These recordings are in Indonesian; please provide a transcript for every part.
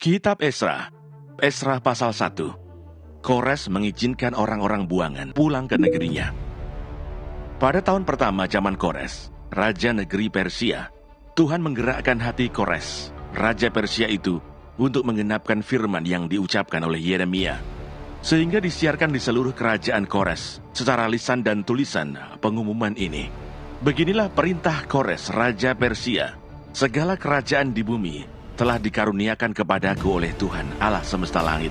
Kitab Esra, Esra pasal 1. Kores mengizinkan orang-orang buangan pulang ke negerinya. Pada tahun pertama zaman Kores, Raja negeri Persia, Tuhan menggerakkan hati Kores, Raja Persia itu, untuk menggenapkan firman yang diucapkan oleh Yeremia, sehingga disiarkan di seluruh kerajaan Kores, secara lisan dan tulisan pengumuman ini. Beginilah perintah Kores, Raja Persia: segala kerajaan di bumi telah dikaruniakan kepadaku oleh Tuhan Allah semesta langit.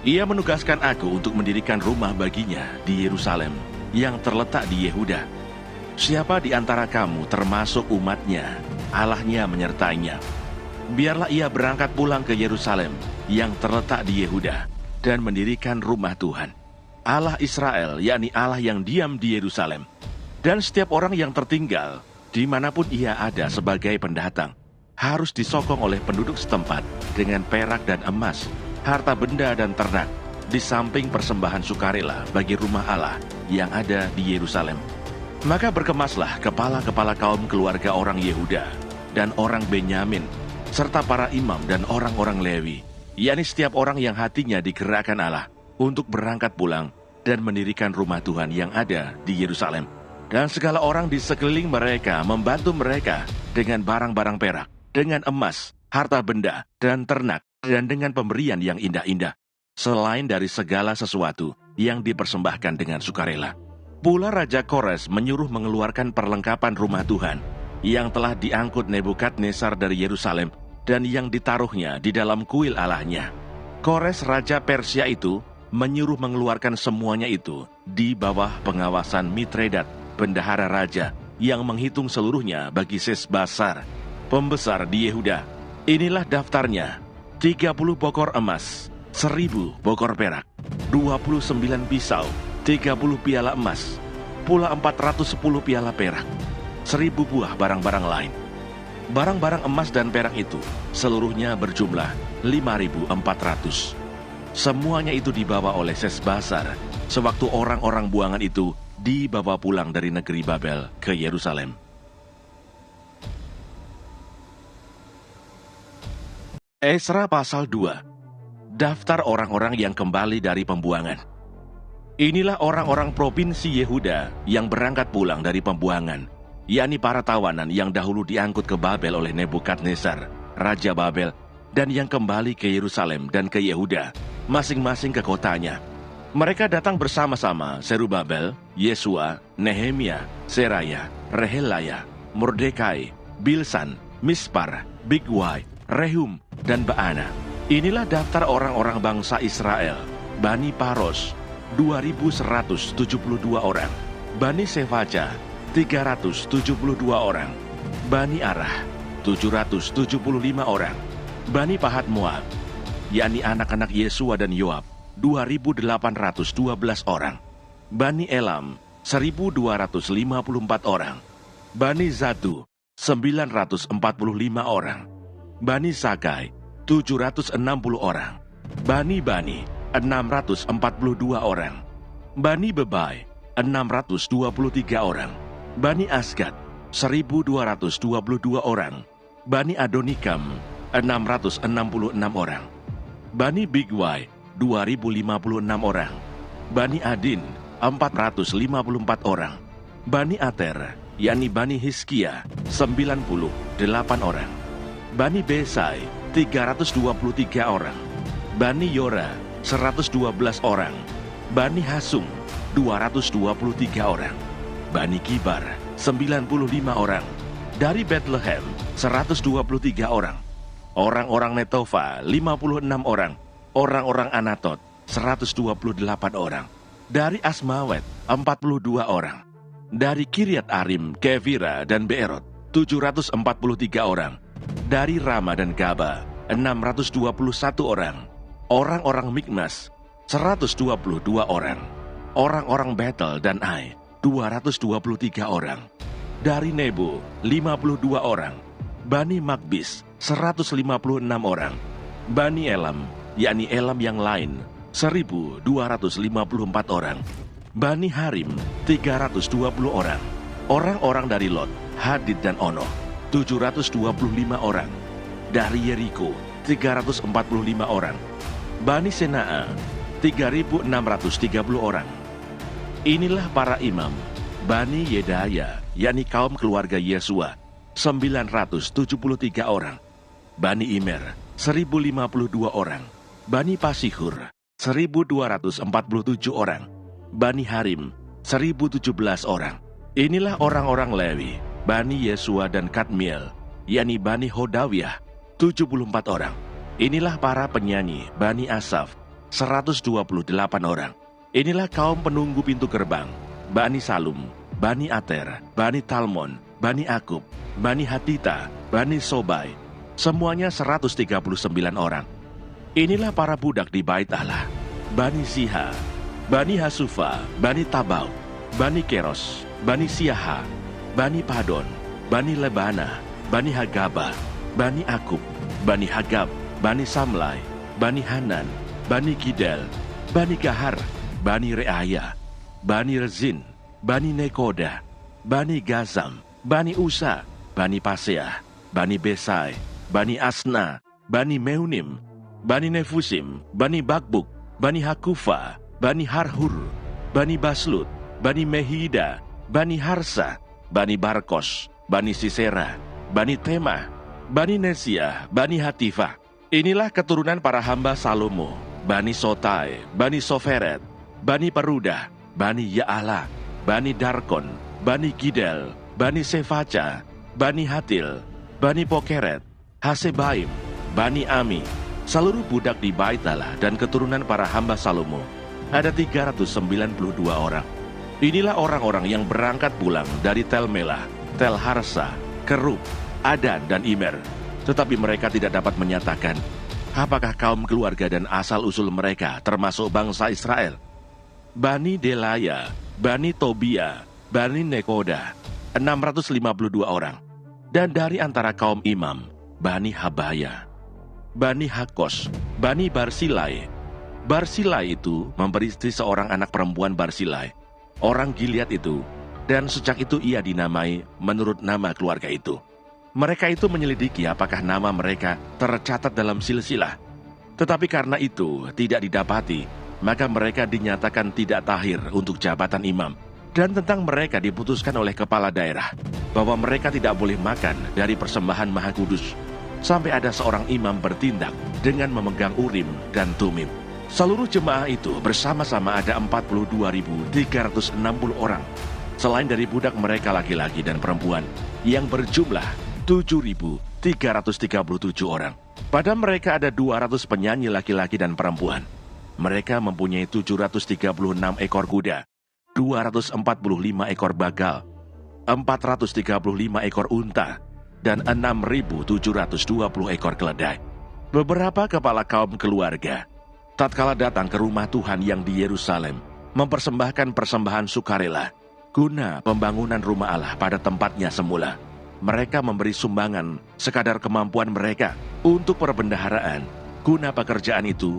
Ia menugaskan aku untuk mendirikan rumah baginya di Yerusalem yang terletak di Yehuda. Siapa di antara kamu termasuk umatnya, Allahnya menyertainya. Biarlah ia berangkat pulang ke Yerusalem yang terletak di Yehuda dan mendirikan rumah Tuhan, Allah Israel, yakni Allah yang diam di Yerusalem. Dan setiap orang yang tertinggal, dimanapun ia ada sebagai pendatang, harus disokong oleh penduduk setempat dengan perak dan emas, harta benda dan ternak, di samping persembahan sukarela bagi rumah Allah yang ada di Yerusalem. Maka berkemaslah kepala-kepala kaum keluarga orang Yehuda dan orang Benyamin, serta para imam dan orang-orang Lewi, yakni setiap orang yang hatinya digerakkan Allah untuk berangkat pulang dan mendirikan rumah Tuhan yang ada di Yerusalem. Dan segala orang di sekeliling mereka membantu mereka dengan barang-barang perak, dengan emas, harta benda, dan ternak, dan dengan pemberian yang indah-indah, selain dari segala sesuatu yang dipersembahkan dengan sukarela. Pula Raja Kores menyuruh mengeluarkan perlengkapan rumah Tuhan yang telah diangkut Nebukadnezar dari Yerusalem dan yang ditaruhnya di dalam kuil Allahnya. Kores Raja Persia itu menyuruh mengeluarkan semuanya itu di bawah pengawasan Mitredat, bendahara raja, yang menghitung seluruhnya bagi Sesbasar, pembesar di Yehuda. Inilah daftarnya: 30 bokor emas, 1000 bokor perak, 29 pisau, 30 piala emas, pula 410 piala perak, 1000 buah barang-barang lain. Barang-barang emas dan perak itu seluruhnya berjumlah 5.400. Semuanya itu dibawa oleh Sesbasar sewaktu orang-orang buangan itu dibawa pulang dari negeri Babel ke Yerusalem. Esra pasal 2. Daftar orang-orang yang kembali dari pembuangan. Inilah orang-orang provinsi Yehuda yang berangkat pulang dari pembuangan, yakni para tawanan yang dahulu diangkut ke Babel oleh Nebukadnezar, Raja Babel, dan yang kembali ke Yerusalem dan ke Yehuda, masing-masing ke kotanya. Mereka datang bersama-sama Zerubabel, Yesua, Nehemia, Seraya, Rehelaya, Mordekai, Bilsan, Mispar, Bigwai, Rehum, dan Baana. Inilah daftar orang-orang bangsa Israel: Bani Paros, 2.172 orang. Bani Sefaja, 372 orang. Bani Arah, 775 orang. Bani Pahat Moab, yakni anak-anak Yesua dan Yoab, 2.812 orang. Bani Elam, 1.254 orang. Bani Zatu, 945 orang. Bani Sakai, 760 orang. Bani 642 orang. Bani Bebai, 623 orang. Bani Asgad, 1.222 orang. Bani Adonikam, 666 orang. Bani Bigwai, 2.056 orang. Bani Adin, 454 orang. Bani Ater, yakni Bani Hizkia, 98 orang. Bani Besai, 323 orang. Bani Yora, 112 orang. Bani Hasum, 223 orang. Bani Kibar, 95 orang. Dari Bethlehem, 123 orang. Orang-orang Netofa, 56 orang. Orang-orang Anatot, 128 orang. Dari Asmawet, 42 orang. Dari Kiryat Arim, Kevira, dan Beerot, 743 orang. Dari Rama dan Gaba, 621 orang. Orang-orang Mikmas, 122 orang. Orang-orang Betel dan Ai, 223 orang. Dari Nebo, 52 orang. Bani Makbis, 156 orang. Bani Elam, yakni Elam yang lain, 1.254 orang. Bani Harim, 320 orang. Orang-orang dari Lot, Hadid dan Ono, 725 orang. Dari Yeriko, 345 orang. Bani Sena'a 3.630 orang. Inilah para imam Bani Yedaya, yakni kaum keluarga Yesua, 973 orang. Bani Imer 1.052 orang. Bani Pasihur 1.247 orang. Bani Harim 1.017 orang. Inilah orang-orang Lewi, Bani Yesua dan Kadmiel, yakni Bani Hodawiyah, 74 orang. Inilah para penyanyi Bani Asaf, 128 orang. Inilah kaum penunggu pintu gerbang, Bani Salum, Bani Ater, Bani Talmon, Bani Akub, Bani Hatita, Bani Sobai, semuanya 139 orang. Inilah para budak di Bait Allah, Bani Ziha, Bani Hasufa, Bani Tabau, Bani Keros, Bani Siaha, Bani Padon, Bani Lebana, Bani Hagaba, Bani Akub, Bani Hagab, Bani Samlai, Bani Hanan, Bani Gidel, Bani Gahar, Bani Reaya, Bani Rezin, Bani Nekoda, Bani Gazam, Bani Usa, Bani Paseah, Bani Besai, Bani Asna, Bani Meunim, Bani Nefusim, Bani Bakbuk, Bani Hakufa, Bani Harhur, Bani Baslut, Bani Mehida, Bani Harsa, Bani Barkos, Bani Sisera, Bani Temah, Bani Nesia, Bani Hatifah. Inilah keturunan para hamba Salomo, Bani Sotai, Bani Soferet, Bani Perudah, Bani Ya'ala, Bani Darkon, Bani Gidel, Bani Sefaca, Bani Hatil, Bani Pokeret, Hasebaim, Bani Ami. Seluruh budak di Bait Allah dan keturunan para hamba Salomo ada 392 orang. Inilah orang-orang yang berangkat pulang dari Tel Melah, Tel Harsa, Kerub, Adan, dan Imer. Tetapi mereka tidak dapat menyatakan apakah kaum keluarga dan asal-usul mereka termasuk bangsa Israel. Bani Delaya, Bani Tobia, Bani Nekoda, 652 orang. Dan dari antara kaum imam, Bani Habaya, Bani Hakos, Bani Barsilai. Barsilai itu memberi istri seorang anak perempuan Barsilai, orang Gilead itu, dan sejak itu ia dinamai menurut nama keluarga itu. Mereka itu menyelidiki apakah nama mereka tercatat dalam silsilah. Tetapi karena itu tidak didapati, maka mereka dinyatakan tidak tahir untuk jabatan imam. Dan tentang mereka diputuskan oleh kepala daerah bahwa mereka tidak boleh makan dari persembahan Maha Kudus sampai ada seorang imam bertindak dengan memegang Urim dan Tumim. Seluruh jemaah itu bersama-sama ada 42.360 orang, selain dari budak mereka laki-laki dan perempuan yang berjumlah 7.337 orang. Pada mereka ada 200 penyanyi laki-laki dan perempuan. Mereka mempunyai 736 ekor kuda, 245 ekor bagal, 435 ekor unta, dan 6.720 ekor keledai. Beberapa kepala kaum keluarga tatkala datang ke rumah Tuhan yang di Yerusalem mempersembahkan persembahan sukarela guna pembangunan rumah Allah pada tempatnya semula. Mereka memberi sumbangan sekadar kemampuan mereka untuk perbendaharaan guna pekerjaan itu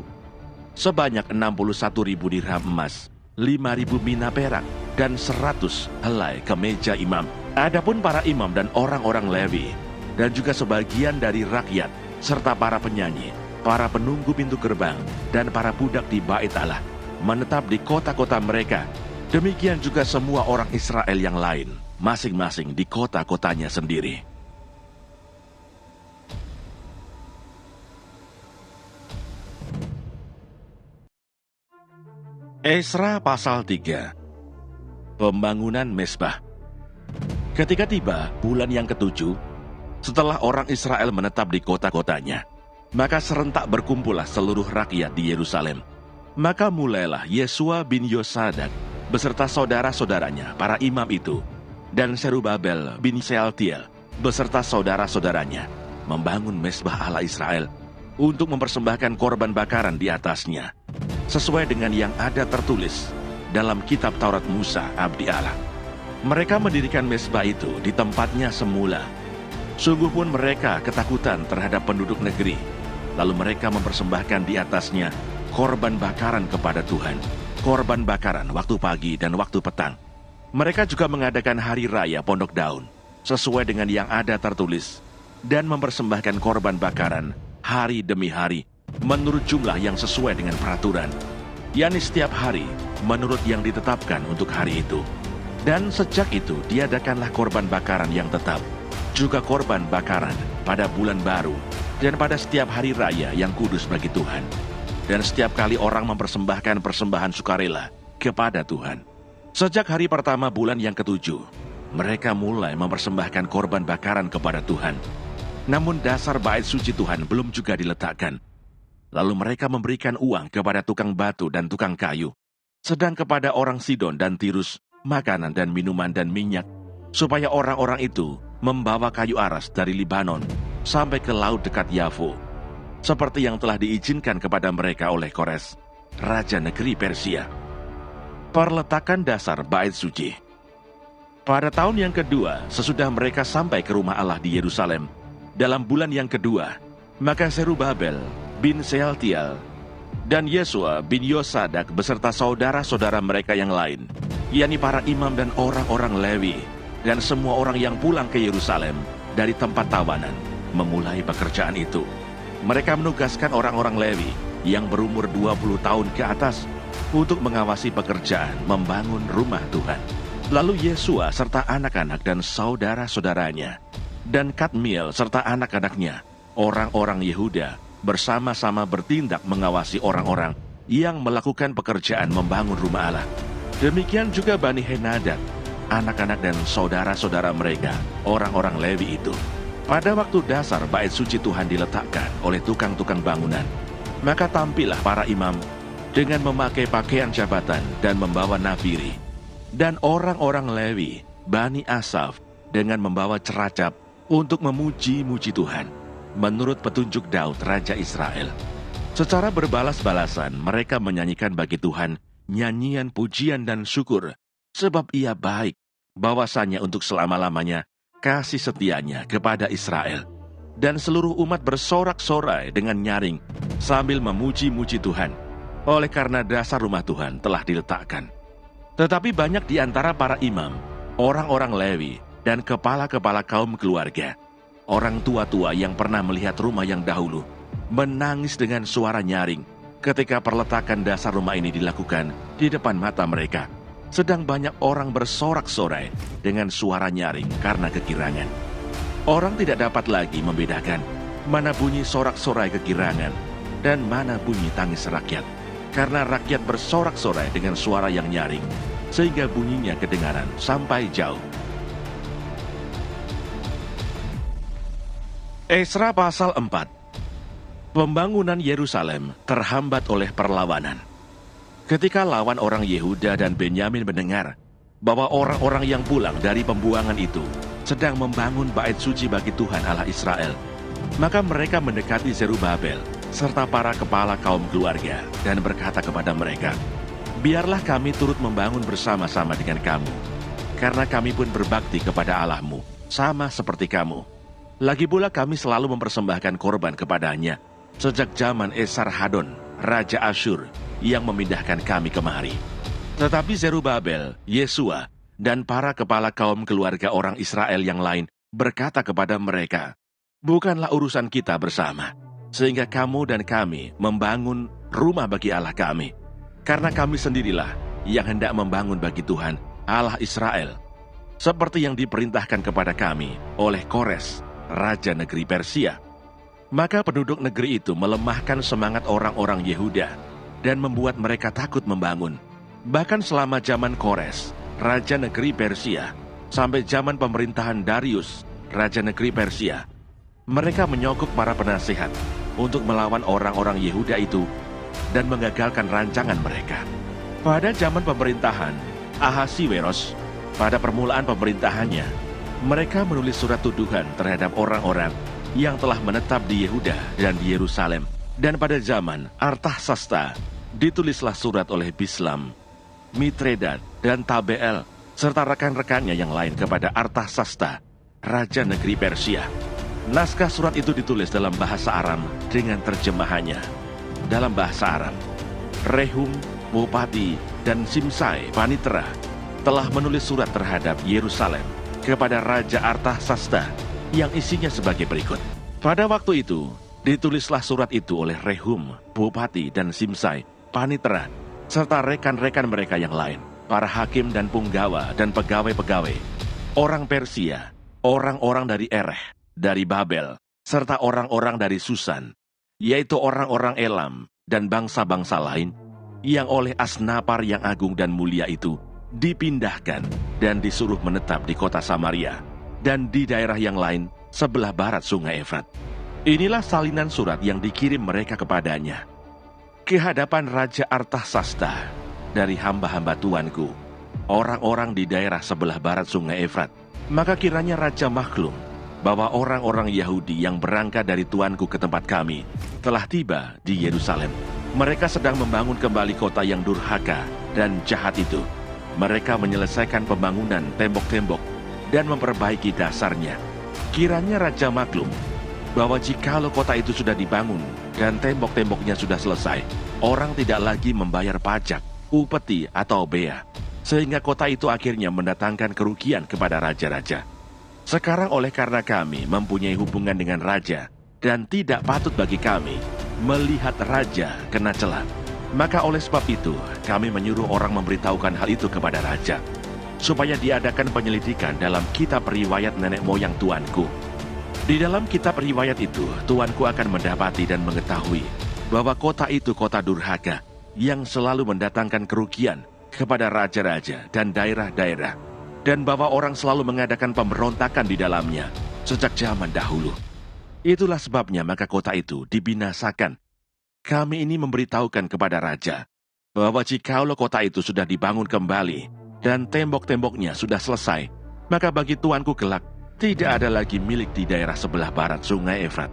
sebanyak 61.000 dirham emas, 5.000 mina perak, dan 100 helai kemeja imam. Adapun para imam dan orang-orang Lewi dan juga sebagian dari rakyat serta para penyanyi, para penunggu pintu gerbang, dan para budak di Bait Allah menetap di kota-kota mereka. Demikian juga semua orang Israel yang lain, masing-masing di kota-kotanya sendiri. Esra pasal 3. Pembangunan Mezbah. Ketika tiba bulan yang ketujuh, setelah orang Israel menetap di kota-kotanya, maka serentak berkumpullah seluruh rakyat di Yerusalem. Maka mulailah Yesua bin Yosadak beserta saudara-saudaranya, para imam itu, dan Serubabel bin Sealtiel beserta saudara-saudaranya membangun mezbah Allah Israel untuk mempersembahkan korban bakaran di atasnya, sesuai dengan yang ada tertulis dalam kitab Taurat Musa, abdi Allah. Mereka mendirikan mezbah itu di tempatnya semula. Sungguh pun mereka ketakutan terhadap penduduk negeri. Lalu mereka mempersembahkan di atasnya korban bakaran kepada Tuhan, korban bakaran waktu pagi dan waktu petang. Mereka juga mengadakan hari raya Pondok Daun, sesuai dengan yang ada tertulis, dan mempersembahkan korban bakaran hari demi hari, menurut jumlah yang sesuai dengan peraturan, yakni setiap hari menurut yang ditetapkan untuk hari itu. Dan sejak itu diadakanlah korban bakaran yang tetap, juga korban bakaran pada bulan baru, dan pada setiap hari raya yang kudus bagi Tuhan. Dan setiap kali orang mempersembahkan persembahan sukarela kepada Tuhan. Sejak hari pertama bulan yang ketujuh, mereka mulai mempersembahkan korban bakaran kepada Tuhan. Namun dasar bait suci Tuhan belum juga diletakkan. Lalu mereka memberikan uang kepada tukang batu dan tukang kayu, sedang kepada orang Sidon dan Tirus makanan dan minuman dan minyak, supaya orang-orang itu membawa kayu aras dari Libanon sampai ke laut dekat Yafo, seperti yang telah diizinkan kepada mereka oleh Kores, raja negeri Persia. Perletakan dasar bait suci. Pada tahun yang kedua, sesudah mereka sampai ke rumah Allah di Yerusalem, dalam bulan yang kedua, maka Zerubabel bin Sealtiel dan Yesua bin Yosadak beserta saudara-saudara mereka yang lain, yakni para imam dan orang-orang Lewi, dan semua orang yang pulang ke Yerusalem dari tempat tawanan, memulai pekerjaan itu. Mereka menugaskan orang-orang Lewi yang berumur 20 tahun ke atas untuk mengawasi pekerjaan membangun rumah Tuhan. Lalu Yesua serta anak-anak dan saudara-saudaranya, dan Kadmiel serta anak-anaknya, orang-orang Yehuda, bersama-sama bertindak mengawasi orang-orang yang melakukan pekerjaan membangun rumah Allah. Demikian juga Bani Henadad, anak-anak dan saudara-saudara mereka, orang-orang Lewi itu. Pada waktu dasar bait suci Tuhan diletakkan oleh tukang-tukang bangunan, maka tampillah para imam dengan memakai pakaian jabatan dan membawa nafiri, dan orang-orang Lewi, Bani Asaf, dengan membawa ceracap untuk memuji-muji Tuhan, menurut petunjuk Daud, Raja Israel. Secara berbalas-balasan, mereka menyanyikan bagi Tuhan nyanyian pujian dan syukur, sebab Ia baik, bahwasanya untuk selama-lamanya kasih setianya kepada Israel. Dan seluruh umat bersorak-sorai dengan nyaring sambil memuji-muji Tuhan, oleh karena dasar rumah Tuhan telah diletakkan. Tetapi banyak di antara para imam, orang-orang Lewi, dan kepala-kepala kaum keluarga, orang tua-tua yang pernah melihat rumah yang dahulu, menangis dengan suara nyaring ketika perletakan dasar rumah ini dilakukan di depan mata mereka. Sedang banyak orang bersorak-sorai dengan suara nyaring karena kegirangan. Orang tidak dapat lagi membedakan mana bunyi sorak-sorai kegirangan dan mana bunyi tangis rakyat, karena rakyat bersorak-sorai dengan suara yang nyaring, sehingga bunyinya kedengaran sampai jauh. Esra pasal 4. Pembangunan Yerusalem terhambat oleh perlawanan. Ketika lawan orang Yehuda dan Benyamin mendengar bahwa orang-orang yang pulang dari pembuangan itu sedang membangun bait suci bagi Tuhan Allah Israel, maka mereka mendekati Zerubabel serta para kepala kaum keluarga dan berkata kepada mereka, "Biarlah kami turut membangun bersama-sama dengan kamu, karena kami pun berbakti kepada Allahmu, sama seperti kamu. Lagi pula kami selalu mempersembahkan korban kepadanya, sejak zaman Esarhadon, Raja Asyur, yang memindahkan kami kemari." Tetapi Zerubabel, Yesua, dan para kepala kaum keluarga orang Israel yang lain berkata kepada mereka, "Bukanlah urusan kita bersama, sehingga kamu dan kami membangun rumah bagi Allah kami, karena kami sendirilah yang hendak membangun bagi Tuhan, Allah Israel, seperti yang diperintahkan kepada kami oleh Kores, Raja negeri Persia." Maka penduduk negeri itu melemahkan semangat orang-orang Yehuda dan membuat mereka takut membangun. Bahkan selama zaman Kores, Raja negeri Persia, sampai zaman pemerintahan Darius, Raja negeri Persia, mereka menyogok para penasihat untuk melawan orang-orang Yehuda itu dan mengagalkan rancangan mereka. Pada zaman pemerintahan Ahasiweros, pada permulaan pemerintahannya, mereka menulis surat tuduhan terhadap orang-orang yang telah menetap di Yehuda dan di Yerusalem. Dan pada zaman Artahsasta, ditulislah surat oleh Bislam, Mitredat, dan Tabeel, serta rekan-rekannya yang lain kepada Artahsasta, Raja negeri Persia. Naskah surat itu ditulis dalam bahasa Aram dengan terjemahannya. Dalam bahasa Aram, Rehum, Bupati, dan Simsai, Panitera, telah menulis surat terhadap Yerusalem kepada Raja Artahsasta, yang isinya sebagai berikut. Pada waktu itu, Ditulislah surat itu oleh Rehum, Bupati, dan Simsai, Panitera, serta rekan-rekan mereka yang lain, para hakim dan punggawa dan pegawai-pegawai, orang Persia, orang-orang dari Ereh, dari Babel, serta orang-orang dari Susan, yaitu orang-orang Elam dan bangsa-bangsa lain, yang oleh Asnapar yang agung dan mulia itu dipindahkan dan disuruh menetap di kota Samaria dan di daerah yang lain sebelah barat sungai Efrat. Inilah salinan surat yang dikirim mereka kepadanya. Ke hadapan Raja Artasasta dari hamba-hamba tuanku, orang-orang di daerah sebelah barat sungai Efrat, maka kiranya Raja maklum bahwa orang-orang Yahudi yang berangkat dari tuanku ke tempat kami telah tiba di Yerusalem. Mereka sedang membangun kembali kota yang durhaka dan jahat itu. Mereka menyelesaikan pembangunan tembok-tembok dan memperbaiki dasarnya. Kiranya Raja maklum bahwa jikalau kota itu sudah dibangun dan tembok-temboknya sudah selesai, orang tidak lagi membayar pajak, upeti atau bea, sehingga kota itu akhirnya mendatangkan kerugian kepada raja-raja. Sekarang oleh karena kami mempunyai hubungan dengan raja, dan tidak patut bagi kami melihat raja kena cela, maka oleh sebab itu kami menyuruh orang memberitahukan hal itu kepada raja, supaya diadakan penyelidikan dalam kitab riwayat nenek moyang tuanku. Di dalam kitab riwayat itu, tuanku akan mendapati dan mengetahui bahwa kota itu kota durhaka yang selalu mendatangkan kerugian kepada raja-raja dan daerah-daerah, dan bahwa orang selalu mengadakan pemberontakan di dalamnya sejak zaman dahulu. Itulah sebabnya maka kota itu dibinasakan. Kami ini memberitahukan kepada raja bahwa jikalau kota itu sudah dibangun kembali dan tembok-temboknya sudah selesai, maka bagi tuanku kelak tidak ada lagi milik di daerah sebelah barat sungai Efrat.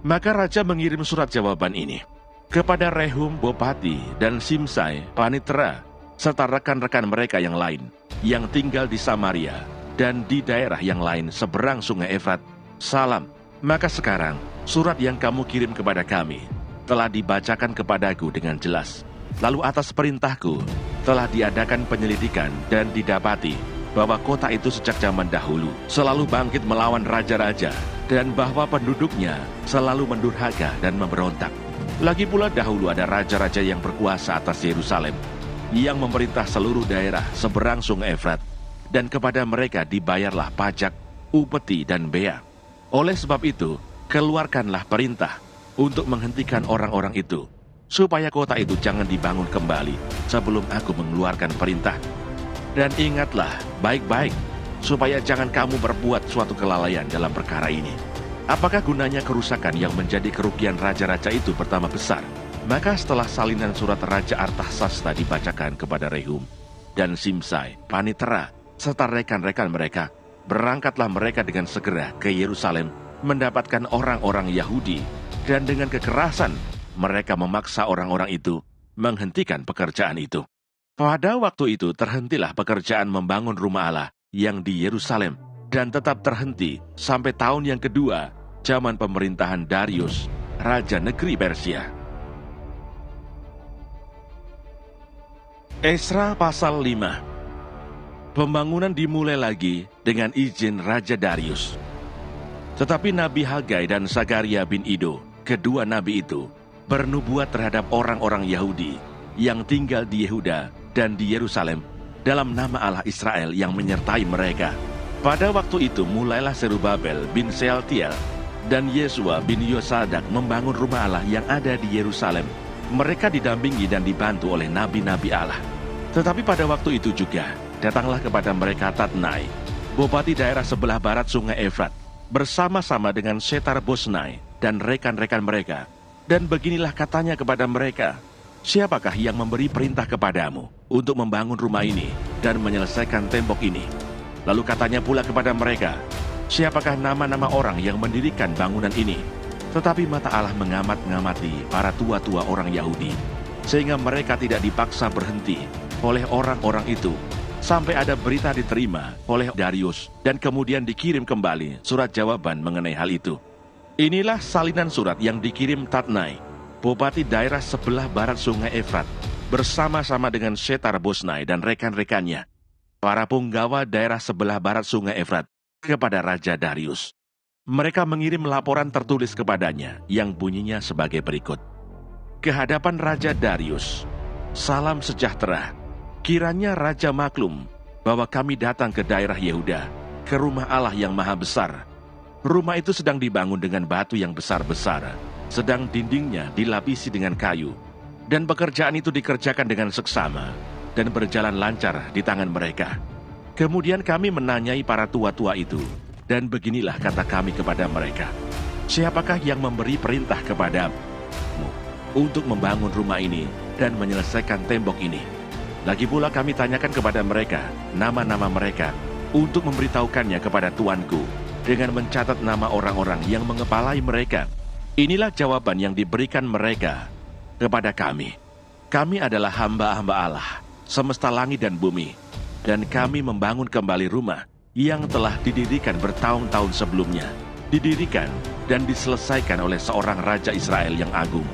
Maka raja mengirim surat jawaban ini kepada Rehum, Bupati, dan Simsai, Panitera, serta rekan-rekan mereka yang lain yang tinggal di Samaria dan di daerah yang lain seberang sungai Efrat. Salam. Maka sekarang surat yang kamu kirim kepada kami telah dibacakan kepadaku dengan jelas. Lalu atas perintahku telah diadakan penyelidikan dan didapati bahwa kota itu sejak zaman dahulu selalu bangkit melawan raja-raja, dan bahwa penduduknya selalu mendurhaka dan memberontak. Lagi pula dahulu ada raja-raja yang berkuasa atas Yerusalem, yang memerintah seluruh daerah seberang sungai Efrat, dan kepada mereka dibayarlah pajak, upeti, dan bea. Oleh sebab itu, keluarkanlah perintah untuk menghentikan orang-orang itu, supaya kota itu jangan dibangun kembali sebelum aku mengeluarkan perintah. Dan ingatlah baik-baik, supaya jangan kamu berbuat suatu kelalaian dalam perkara ini. Apakah gunanya kerusakan yang menjadi kerugian raja-raja itu bertambah besar? Maka setelah salinan surat Raja Artasasta dibacakan kepada Rehum dan Simsai, Panitera, serta rekan-rekan mereka, berangkatlah mereka dengan segera ke Yerusalem mendapatkan orang-orang Yahudi, dan dengan kekerasan mereka memaksa orang-orang itu menghentikan pekerjaan itu. Pada waktu itu terhentilah pekerjaan membangun rumah Allah yang di Yerusalem, dan tetap terhenti sampai tahun yang kedua zaman pemerintahan Darius, Raja Negeri Persia. Esra pasal 5. Pembangunan dimulai lagi dengan izin Raja Darius. Tetapi Nabi Hagai dan Sakaria bin Ido, kedua nabi itu, bernubuat terhadap orang-orang Yahudi yang tinggal di Yehuda dan di Yerusalem dalam nama Allah Israel yang menyertai mereka. Pada waktu itu mulailah Zerubabel bin Sealtiel dan Yesua bin Yosadak membangun rumah Allah yang ada di Yerusalem. Mereka didampingi dan dibantu oleh nabi-nabi Allah. Tetapi pada waktu itu juga datanglah kepada mereka Tatnai, bupati daerah sebelah barat sungai Efrat, bersama-sama dengan Setar-Bosnai dan rekan-rekan mereka. Dan beginilah katanya kepada mereka, siapakah yang memberi perintah kepadamu untuk membangun rumah ini dan menyelesaikan tembok ini? Lalu katanya pula kepada mereka, siapakah nama-nama orang yang mendirikan bangunan ini? Tetapi mata Allah mengamat-ngamati para tua-tua orang Yahudi, sehingga mereka tidak dipaksa berhenti oleh orang-orang itu, sampai ada berita diterima oleh Darius, dan kemudian dikirim kembali surat jawaban mengenai hal itu. Inilah salinan surat yang dikirim Tatnai, bupati daerah sebelah barat sungai Efrat, bersama-sama dengan Setar-Bosnai dan rekan-rekannya, para punggawa daerah sebelah barat sungai Efrat, kepada Raja Darius. Mereka mengirim laporan tertulis kepadanya yang bunyinya sebagai berikut. Kehadapan Raja Darius, salam sejahtera. Kiranya Raja maklum bahwa kami datang ke daerah Yehuda, ke rumah Allah yang maha besar. Rumah itu sedang dibangun dengan batu yang besar-besar, sedang dindingnya dilapisi dengan kayu, dan pekerjaan itu dikerjakan dengan seksama dan berjalan lancar di tangan mereka. Kemudian kami menanyai para tua-tua itu, dan beginilah kata kami kepada mereka, siapakah yang memberi perintah kepadamu untuk membangun rumah ini dan menyelesaikan tembok ini? Lagi pula kami tanyakan kepada mereka nama-nama mereka untuk memberitahukannya kepada tuanku dengan mencatat nama orang-orang yang mengepalai mereka. Inilah jawaban yang diberikan mereka kepada kami. Kami adalah hamba-hamba Allah, semesta langit dan bumi, dan kami membangun kembali rumah yang telah didirikan bertahun-tahun sebelumnya, didirikan dan diselesaikan oleh seorang Raja Israel yang agung.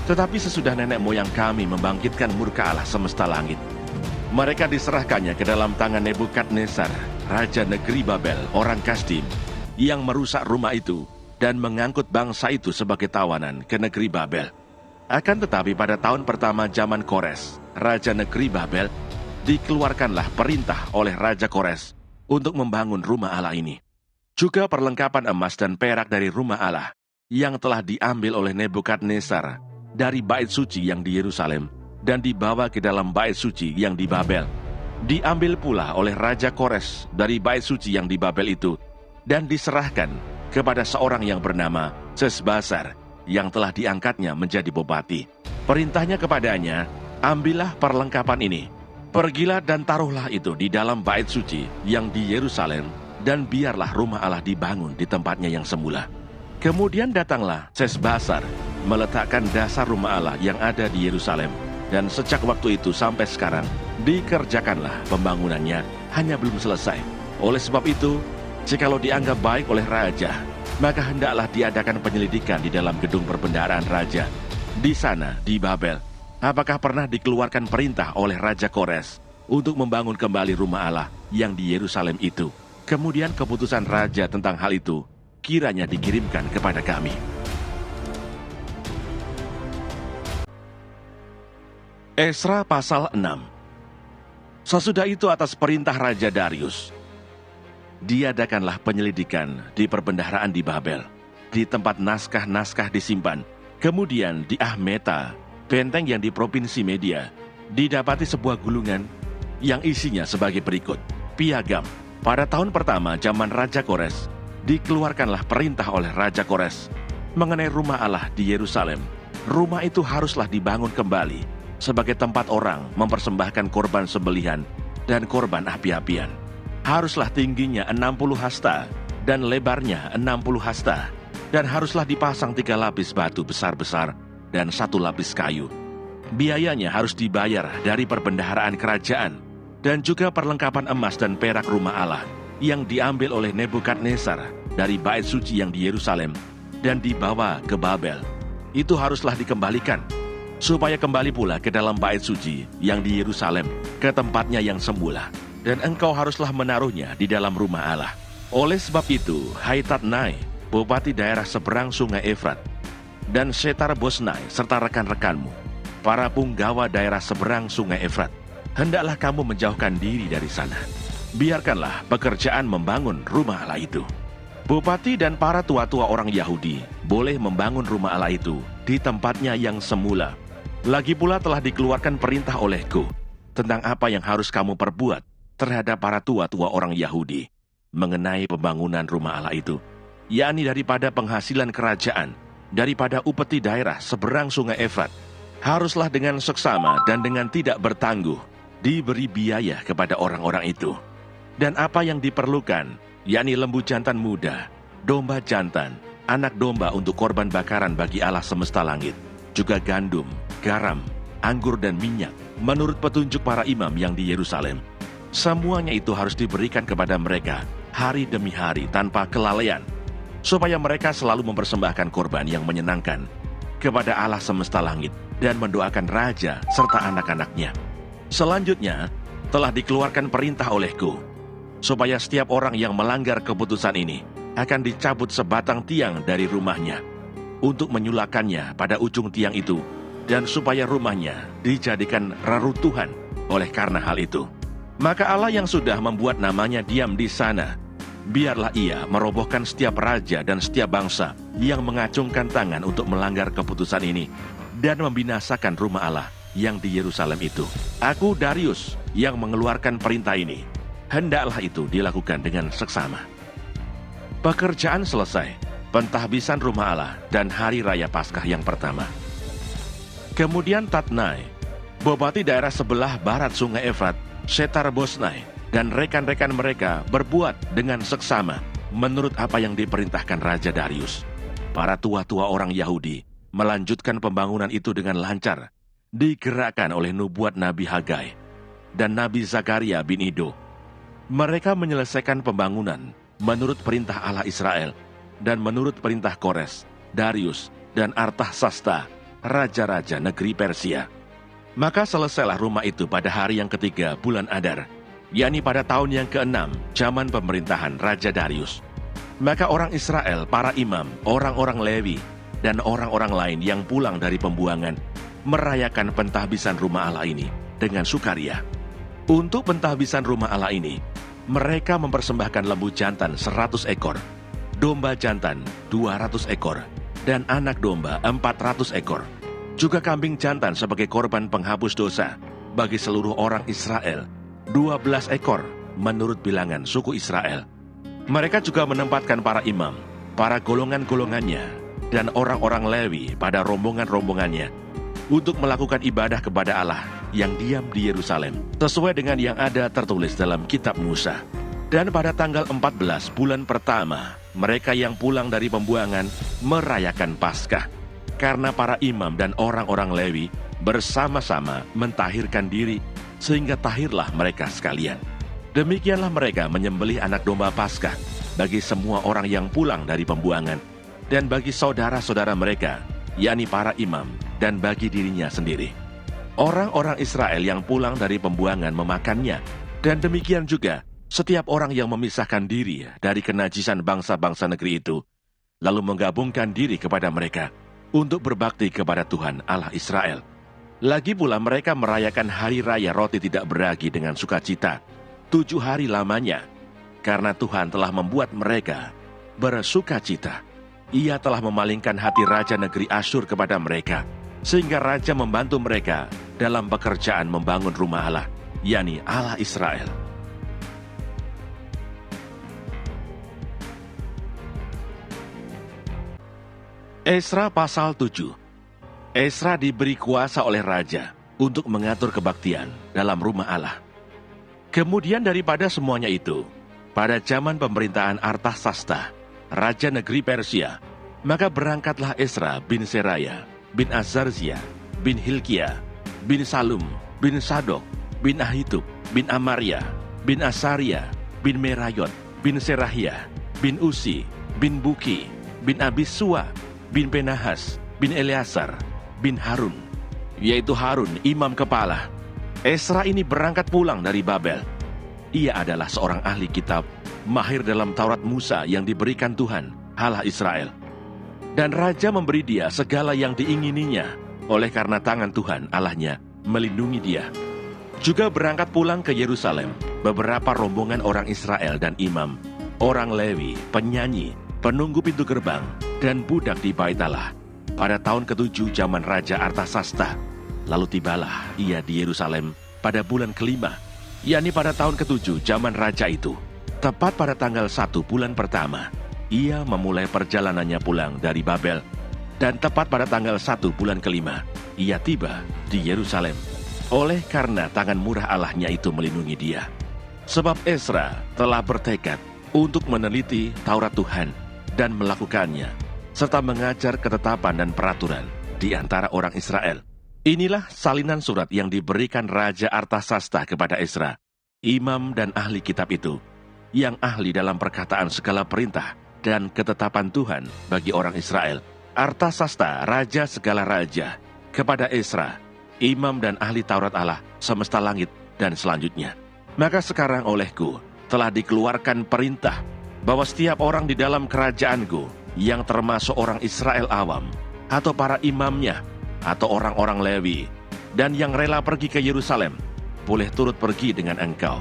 Tetapi sesudah nenek moyang kami membangkitkan murka Allah semesta langit, mereka diserahkannya ke dalam tangan Nebukadnezar, Raja negeri Babel, orang Kasdim, yang merusak rumah itu dan mengangkut bangsa itu sebagai tawanan ke negeri Babel. Akan tetapi pada tahun pertama zaman Kores, Raja negeri Babel, dikeluarkanlah perintah oleh Raja Kores untuk membangun rumah Allah ini. Juga perlengkapan emas dan perak dari rumah Allah yang telah diambil oleh Nebukadnezar dari bait suci yang di Yerusalem dan dibawa ke dalam bait suci yang di Babel. Diambil pula oleh Raja Kores dari bait suci yang di Babel itu dan diserahkan kepada seorang yang bernama Sesbazar yang telah diangkatnya menjadi bupati. Perintahnya kepadanya, ambillah perlengkapan ini, pergilah dan taruhlah itu di dalam bait suci yang di Yerusalem, dan biarlah rumah Allah dibangun di tempatnya yang semula. Kemudian datanglah Sesbazar meletakkan dasar rumah Allah yang ada di Yerusalem, dan sejak waktu itu sampai sekarang dikerjakanlah pembangunannya, hanya belum selesai. Oleh sebab itu, jikalau dianggap baik oleh raja, maka hendaklah diadakan penyelidikan di dalam gedung perbendaharaan raja di sana di Babel. Apakah pernah dikeluarkan perintah oleh Raja Kores untuk membangun kembali rumah Allah yang di Yerusalem itu? Kemudian keputusan raja tentang hal itu kiranya dikirimkan kepada kami. Esra pasal 6. Sesudah itu atas perintah Raja Darius, diadakanlah penyelidikan di perbendaharaan di Babel, di tempat naskah-naskah disimpan. Kemudian di Ahmeta, benteng yang di provinsi Media, didapati sebuah gulungan yang isinya sebagai berikut. Piagam. Pada tahun pertama zaman Raja Kores, dikeluarkanlah perintah oleh Raja Kores mengenai rumah Allah di Yerusalem. Rumah itu haruslah dibangun kembali sebagai tempat orang mempersembahkan korban sembelihan dan korban api-apian. Haruslah tingginya 60 hasta dan lebarnya 60 hasta, dan haruslah dipasang 3 lapis batu besar-besar dan 1 lapis kayu. Biayanya harus dibayar dari perbendaharaan kerajaan, dan juga perlengkapan emas dan perak rumah Allah yang diambil oleh Nebukadnezar dari bait suci yang di Yerusalem dan dibawa ke Babel. Itu haruslah dikembalikan, supaya kembali pula ke dalam bait suci yang di Yerusalem, ke tempatnya yang semula, dan engkau haruslah menaruhnya di dalam rumah Allah. Oleh sebab itu, Haitatnai, bupati daerah seberang sungai Efrat, dan Setar-Bosnai serta rekan-rekanmu, para punggawa daerah seberang sungai Efrat, hendaklah kamu menjauhkan diri dari sana. Biarkanlah pekerjaan membangun rumah Allah itu. Bupati dan para tua-tua orang Yahudi boleh membangun rumah Allah itu di tempatnya yang semula. Lagi pula telah dikeluarkan perintah olehku tentang apa yang harus kamu perbuat terhadap para tua-tua orang Yahudi mengenai pembangunan rumah Allah itu, yakni daripada penghasilan kerajaan, daripada upeti daerah seberang sungai Efrat, haruslah dengan seksama dan dengan tidak bertangguh diberi biaya kepada orang-orang itu. Dan apa yang diperlukan, yakni lembu jantan muda, domba jantan, anak domba untuk korban bakaran bagi Allah semesta langit, juga gandum, garam, anggur dan minyak, menurut petunjuk para imam yang di Yerusalem. Semuanya itu harus diberikan kepada mereka hari demi hari tanpa kelalaian, supaya mereka selalu mempersembahkan korban yang menyenangkan kepada Allah semesta langit dan mendoakan raja serta anak-anaknya. Selanjutnya, telah dikeluarkan perintah olehku, supaya setiap orang yang melanggar keputusan ini akan dicabut sebatang tiang dari rumahnya untuk menyulakannya pada ujung tiang itu, dan supaya rumahnya dijadikan reruntuhan oleh karena hal itu. Maka Allah yang sudah membuat namanya diam di sana, biarlah ia merobohkan setiap raja dan setiap bangsa yang mengacungkan tangan untuk melanggar keputusan ini dan membinasakan rumah Allah yang di Yerusalem itu. Aku Darius yang mengeluarkan perintah ini. Hendaklah itu dilakukan dengan seksama. Pekerjaan selesai, pentahbisan rumah Allah dan hari raya Paskah yang pertama. Kemudian Tatnai, bupati daerah sebelah barat sungai Efrat, Setar-Bosnai, dan rekan-rekan mereka berbuat dengan seksama menurut apa yang diperintahkan Raja Darius. Para tua-tua orang Yahudi melanjutkan pembangunan itu dengan lancar, digerakkan oleh nubuat Nabi Hagai dan Nabi Zakaria bin Ido. Mereka menyelesaikan pembangunan menurut perintah Allah Israel dan menurut perintah Kores, Darius, dan Artasasta, raja-raja negeri Persia. Maka selesailah rumah itu pada hari yang ketiga bulan Adar, yakni pada tahun yang ke-6 zaman pemerintahan Raja Darius. Maka orang Israel, para imam, orang-orang Lewi, dan orang-orang lain yang pulang dari pembuangan merayakan pentahbisan rumah Allah ini dengan sukaria. Untuk pentahbisan rumah Allah ini, mereka mempersembahkan lembu jantan 100 ekor, domba jantan 200 ekor, dan anak domba 400 ekor. Juga kambing jantan sebagai korban penghapus dosa bagi seluruh orang Israel, 12 ekor menurut bilangan suku Israel. Mereka juga menempatkan para imam, para golongan-golongannya, dan orang-orang Lewi pada rombongan-rombongannya untuk melakukan ibadah kepada Allah yang diam di Yerusalem, sesuai dengan yang ada tertulis dalam kitab Musa. Dan pada tanggal 14 bulan pertama, mereka yang pulang dari pembuangan merayakan Paskah, karena para imam dan orang-orang Lewi bersama-sama mentahirkan diri, sehingga tahirlah mereka sekalian. Demikianlah mereka menyembelih anak domba Paskah bagi semua orang yang pulang dari pembuangan, dan bagi saudara-saudara mereka, yakni para imam, dan bagi dirinya sendiri. Orang-orang Israel yang pulang dari pembuangan memakannya, dan demikian juga setiap orang yang memisahkan diri dari kenajisan bangsa-bangsa negeri itu, lalu menggabungkan diri kepada mereka untuk berbakti kepada Tuhan Allah Israel. Lagi pula mereka merayakan hari raya roti tidak beragi dengan sukacita 7 hari lamanya, karena Tuhan telah membuat mereka bersukacita. Ia telah memalingkan hati raja negeri Asyur kepada mereka, sehingga raja membantu mereka dalam pekerjaan membangun rumah Allah, yakni Allah Israel. Esra pasal 7. Esra diberi kuasa oleh raja untuk mengatur kebaktian dalam rumah Allah. Kemudian daripada semuanya itu, pada zaman pemerintahan Artasasta, raja negeri Persia, maka berangkatlah Esra bin Seraya, bin Azarzia, bin Hilkia, bin Salum, bin Sadok, bin Ahitub, bin Amaria, bin Asaria, bin Merayot, bin Serahia, bin Usi, bin Buki, bin Abisua, bin Penahas, bin Eleazar, bin Harun, yaitu Harun imam kepala. Esra ini berangkat pulang dari Babel. Ia adalah seorang ahli kitab, mahir dalam Taurat Musa yang diberikan Tuhan, Allah Israel. Dan raja memberi dia segala yang diingininya, oleh karena tangan Tuhan Allahnya melindungi dia. Juga berangkat pulang ke Yerusalem beberapa rombongan orang Israel dan imam, orang Lewi, penyanyi, penunggu pintu gerbang, dan budak di Bait Allah pada tahun ke-7 zaman Raja Artasasta. Lalu tibalah ia di Yerusalem pada bulan ke-5, yakni pada tahun ke-7 zaman raja itu. Tepat pada tanggal 1 bulan pertama, ia memulai perjalanannya pulang dari Babel. Dan tepat pada tanggal 1 bulan ke-5, ia tiba di Yerusalem. Oleh karena tangan murah Allahnya itu melindungi dia. Sebab Esra telah bertekad untuk meneliti Taurat Tuhan dan melakukannya, serta mengajar ketetapan dan peraturan di antara orang Israel. Inilah salinan surat yang diberikan Raja Artasasta kepada Esra, imam dan ahli kitab itu, yang ahli dalam perkataan segala perintah dan ketetapan Tuhan bagi orang Israel. Artasasta, raja segala raja, kepada Esra, imam dan ahli Taurat Allah semesta langit dan selanjutnya. Maka sekarang olehku telah dikeluarkan perintah bahwa setiap orang di dalam kerajaanku yang termasuk orang Israel awam, atau para imamnya, atau orang-orang Lewi, dan yang rela pergi ke Yerusalem, boleh turut pergi dengan engkau.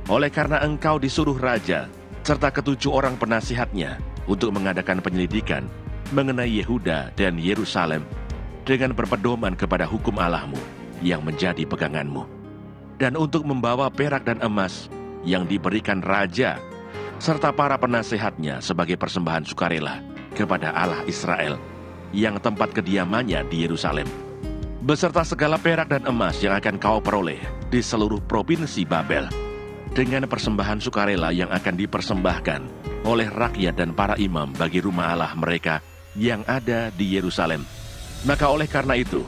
Oleh karena engkau disuruh raja, serta ketujuh orang penasihatnya, untuk mengadakan penyelidikan mengenai Yehuda dan Yerusalem, dengan berpedoman kepada hukum Allahmu yang menjadi peganganmu, dan untuk membawa perak dan emas yang diberikan raja, serta para penasihatnya sebagai persembahan sukarela kepada Allah Israel, yang tempat kediamannya di Yerusalem, beserta segala perak dan emas yang akan kau peroleh di seluruh provinsi Babel, dengan persembahan sukarela yang akan dipersembahkan oleh rakyat dan para imam bagi rumah Allah mereka yang ada di Yerusalem. Maka oleh karena itu,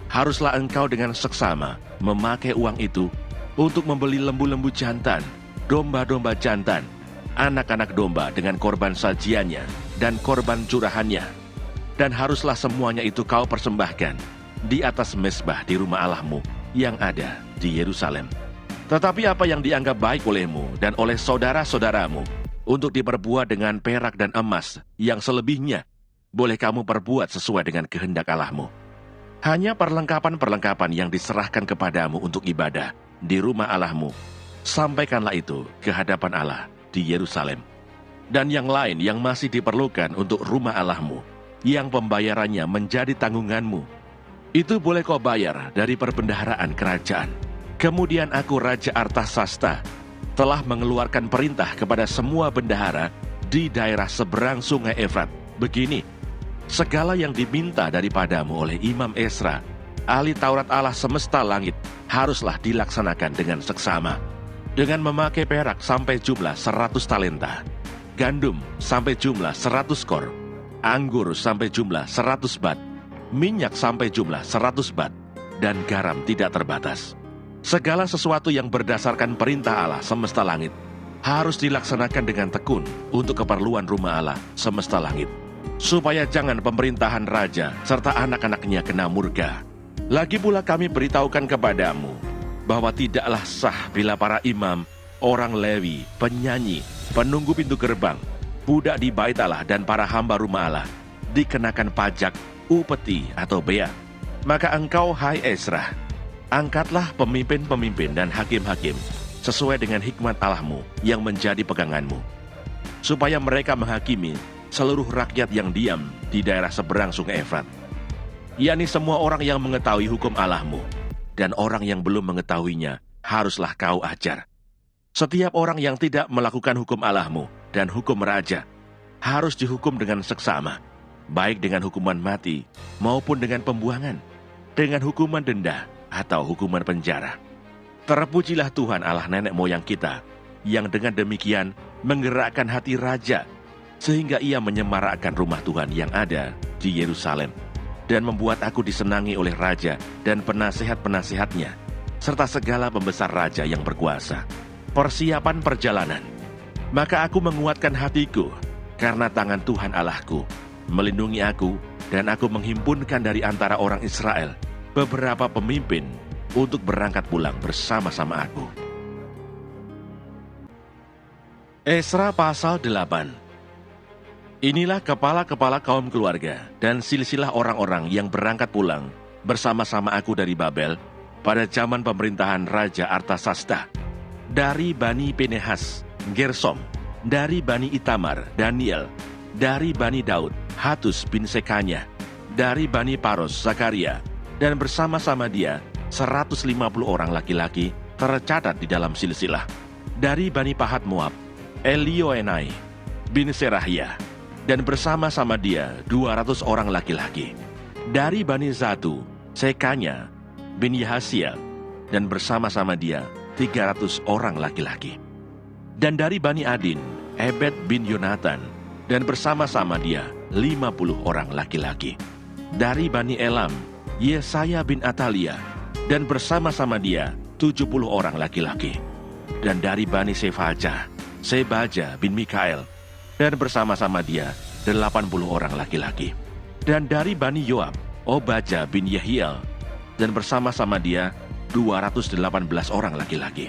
haruslah engkau dengan seksama memakai uang itu untuk membeli lembu-lembu jantan, domba-domba jantan, anak-anak domba dengan korban sajiannya dan korban curahannya. Dan haruslah semuanya itu kau persembahkan di atas mezbah di rumah Allahmu yang ada di Yerusalem. Tetapi apa yang dianggap baik olehmu dan oleh saudara-saudaramu untuk diperbuat dengan perak dan emas yang selebihnya, boleh kamu perbuat sesuai dengan kehendak Allahmu. Hanya perlengkapan-perlengkapan yang diserahkan kepadamu untuk ibadah di rumah Allahmu, sampaikanlah itu ke hadapan Allah di Yerusalem. Dan yang lain yang masih diperlukan untuk rumah Allahmu, yang pembayarannya menjadi tanggunganmu, itu boleh kau bayar dari perbendaharaan kerajaan. Kemudian aku, Raja Artasasta, telah mengeluarkan perintah kepada semua bendahara di daerah seberang sungai Efrat. Begini, segala yang diminta daripadamu oleh Imam Ezra, ahli Taurat Allah semesta langit, haruslah dilaksanakan dengan seksama, dengan memakai perak sampai jumlah 100 talenta, gandum sampai jumlah 100 kor, anggur sampai jumlah 100 bat, minyak sampai jumlah 100 bat, dan garam tidak terbatas. Segala sesuatu yang berdasarkan perintah Allah semesta langit harus dilaksanakan dengan tekun untuk keperluan rumah Allah semesta langit, supaya jangan pemerintahan raja serta anak-anaknya kena murka. Lagi pula kami beritahukan kepadamu bahwa tidaklah sah bila para imam, orang Lewi, penyanyi, penunggu pintu gerbang, budak di bait Allah dan para hamba rumah Allah dikenakan pajak, upeti atau bea. Maka engkau, hai Ezra, angkatlah pemimpin-pemimpin dan hakim-hakim sesuai dengan hikmat Allahmu yang menjadi peganganmu, supaya mereka menghakimi seluruh rakyat yang diam di daerah seberang sungai Efrat, yakni semua orang yang mengetahui hukum Allahmu, dan orang yang belum mengetahuinya haruslah kau ajar. Setiap orang yang tidak melakukan hukum Allahmu dan hukum raja harus dihukum dengan seksama, baik dengan hukuman mati maupun dengan pembuangan, dengan hukuman denda atau hukuman penjara. Terpujilah Tuhan Allah nenek moyang kita, yang dengan demikian menggerakkan hati raja, sehingga ia menyemarakkan rumah Tuhan yang ada di Yerusalem, dan membuat aku disenangi oleh raja dan penasihat-penasihatnya, serta segala pembesar raja yang berkuasa. Persiapan perjalanan. Maka aku menguatkan hatiku, karena tangan Tuhan Allahku melindungi aku, dan aku menghimpunkan dari antara orang Israel beberapa pemimpin untuk berangkat pulang bersama-sama aku. Ezra pasal 8. Inilah kepala-kepala kaum keluarga dan silsilah orang-orang yang berangkat pulang bersama-sama aku dari Babel pada zaman pemerintahan Raja Artasasta. Dari Bani Pinehas, Gersom; dari Bani Itamar, Daniel; dari Bani Daud, Hatus bin Sekanya; dari Bani Paros, Zakaria; dan bersama-sama dia 150 orang laki-laki tercatat di dalam silsilah. Dari Bani Pahat Moab, Elioenai bin Serahia; dan bersama-sama dia 200 orang laki-laki. Dari Bani Zatu, Sekanya bin Yahasiel; dan bersama-sama dia 300 orang laki-laki. Dan dari Bani Adin, Ebed bin Yonatan; dan bersama-sama dia 50 orang laki-laki. Dari Bani Elam, Yesaya bin Atalia; dan bersama-sama dia 70 orang laki-laki. Dan dari Bani Sefaja, Sebaja bin Mikael; dan bersama-sama dia 80 orang laki-laki. Dan dari Bani Yoab, Obaja bin Yehiel; dan bersama-sama dia 218 orang laki-laki.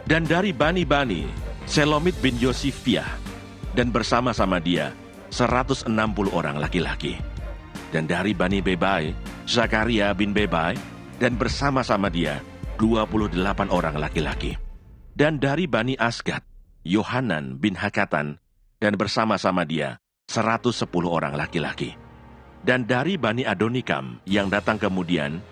Dan dari Bani-Bani, Selomit bin Yosifiah; dan bersama-sama dia 160 orang laki-laki. Dan dari Bani Bebai, Zakaria bin Bebai, dan bersama-sama dia 28 orang laki-laki. Dan dari Bani Asgad, Yohanan bin Hakatan, dan bersama-sama dia 110 orang laki-laki. Dan dari Bani Adonikam yang datang kemudian,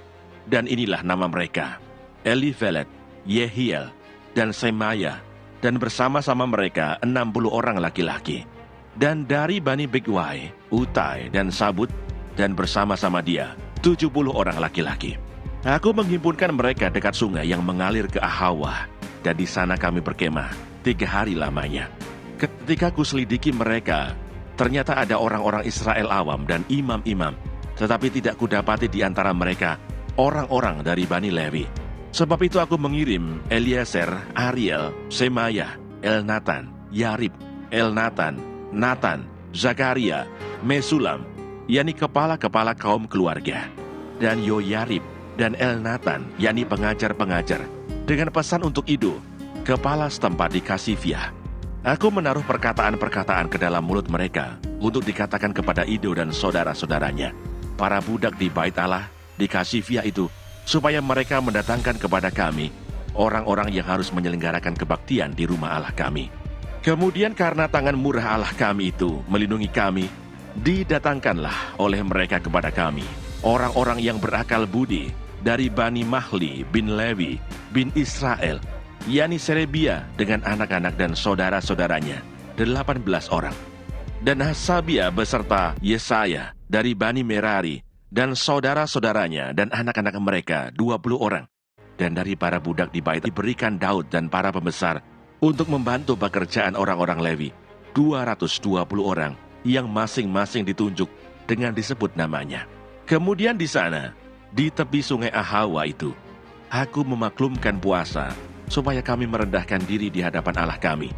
dan inilah nama mereka, Elifelet, Yehiel, dan Semaya, dan bersama-sama mereka 60 orang laki-laki. Dan dari Bani Bigwai, Utai, dan Sabut, dan bersama-sama dia 70 orang laki-laki. Aku menghimpunkan mereka dekat sungai yang mengalir ke Ahawa, dan di sana kami berkemah 3 hari lamanya. Ketika kuselidiki mereka, ternyata ada orang-orang Israel awam dan imam-imam, tetapi tidak kudapati di antara mereka orang-orang dari Bani Lewi. Sebab itu aku mengirim Eliezer, Ariel, Semaya, Elnatan, Yarib, Elnatan, Natan, Zakaria, Mesulam, yakni kepala-kepala kaum keluarga, dan Yoyarib dan Elnatan, yakni pengajar-pengajar, dengan pesan untuk Ido, kepala setempat di Kasifia. Aku menaruh perkataan-perkataan ke dalam mulut mereka untuk dikatakan kepada Ido dan saudara-saudaranya, para budak di Bait Allah di Kasifia itu, supaya mereka mendatangkan kepada kami orang-orang yang harus menyelenggarakan kebaktian di rumah Allah kami. Kemudian karena tangan murah Allah kami itu melindungi kami, didatangkanlah oleh mereka kepada kami orang-orang yang berakal budi dari Bani Mahli bin Lewi bin Israel, yakni Serebia dengan anak-anak dan saudara-saudaranya 18 orang. Dan Hasabia beserta Yesaya dari Bani Merari dan saudara-saudaranya dan anak-anak mereka 20 orang. Dan dari para budak di Bait diberikan Daud dan para pembesar untuk membantu pekerjaan orang-orang Lewi 220 orang yang masing-masing ditunjuk dengan disebut namanya. Kemudian di sana, di tepi sungai Ahawa itu, aku memaklumkan puasa supaya kami merendahkan diri di hadapan Allah kami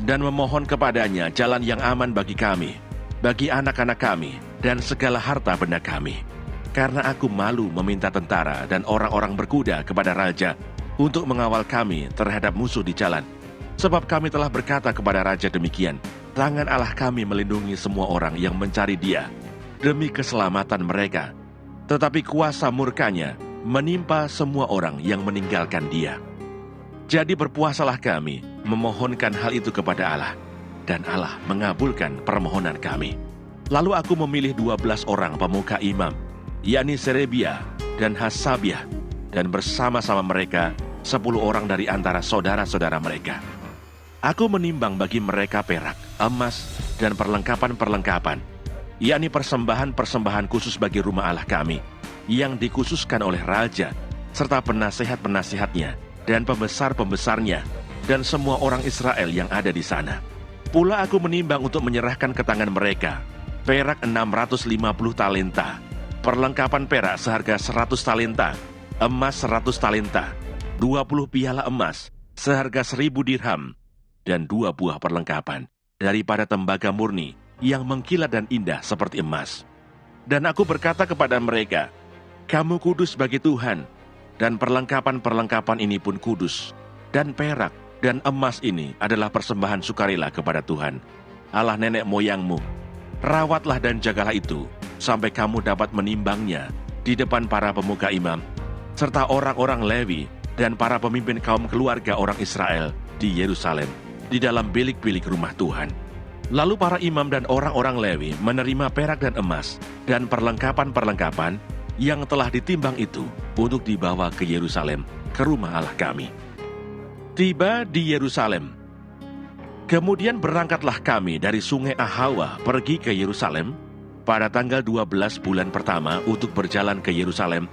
dan memohon kepadanya jalan yang aman bagi kami, bagi anak-anak kami, dan segala harta benda kami. Karena aku malu meminta tentara dan orang-orang berkuda kepada raja untuk mengawal kami terhadap musuh di jalan. Sebab kami telah berkata kepada raja demikian, tangan Allah kami melindungi semua orang yang mencari dia demi keselamatan mereka. Tetapi kuasa murkanya menimpa semua orang yang meninggalkan dia. Jadi berpuasalah kami memohonkan hal itu kepada Allah, dan Allah mengabulkan permohonan kami. Lalu aku memilih 12 orang pemuka imam, yakni Serebia dan Hasabiah, dan bersama-sama mereka 10 orang dari antara saudara-saudara mereka. Aku menimbang bagi mereka perak, emas, dan perlengkapan-perlengkapan, yakni persembahan-persembahan khusus bagi rumah Allah kami, yang dikhususkan oleh raja, serta penasehat-penasehatnya, dan pembesar-pembesarnya, dan semua orang Israel yang ada di sana. Pula aku menimbang untuk menyerahkan ke tangan mereka perak 650 talenta, perlengkapan perak seharga 100 talenta, emas 100 talenta, 20 piala emas seharga 1000 dirham, dan 2 buah perlengkapan daripada tembaga murni yang mengkilat dan indah seperti emas. Dan aku berkata kepada mereka, kamu kudus bagi Tuhan, dan perlengkapan-perlengkapan ini pun kudus, dan perak dan emas ini adalah persembahan sukarela kepada Tuhan, Allah nenek moyangmu. Rawatlah dan jagalah itu, sampai kamu dapat menimbangnya di depan para pemuka imam, serta orang-orang Lewi dan para pemimpin kaum keluarga orang Israel di Yerusalem, di dalam bilik-bilik rumah Tuhan. Lalu para imam dan orang-orang Lewi menerima perak dan emas dan perlengkapan-perlengkapan yang telah ditimbang itu untuk dibawa ke Yerusalem, ke rumah Allah kami. Tiba di Yerusalem. Kemudian berangkatlah kami dari sungai Ahawa pergi ke Yerusalem pada tanggal 12 bulan pertama untuk berjalan ke Yerusalem,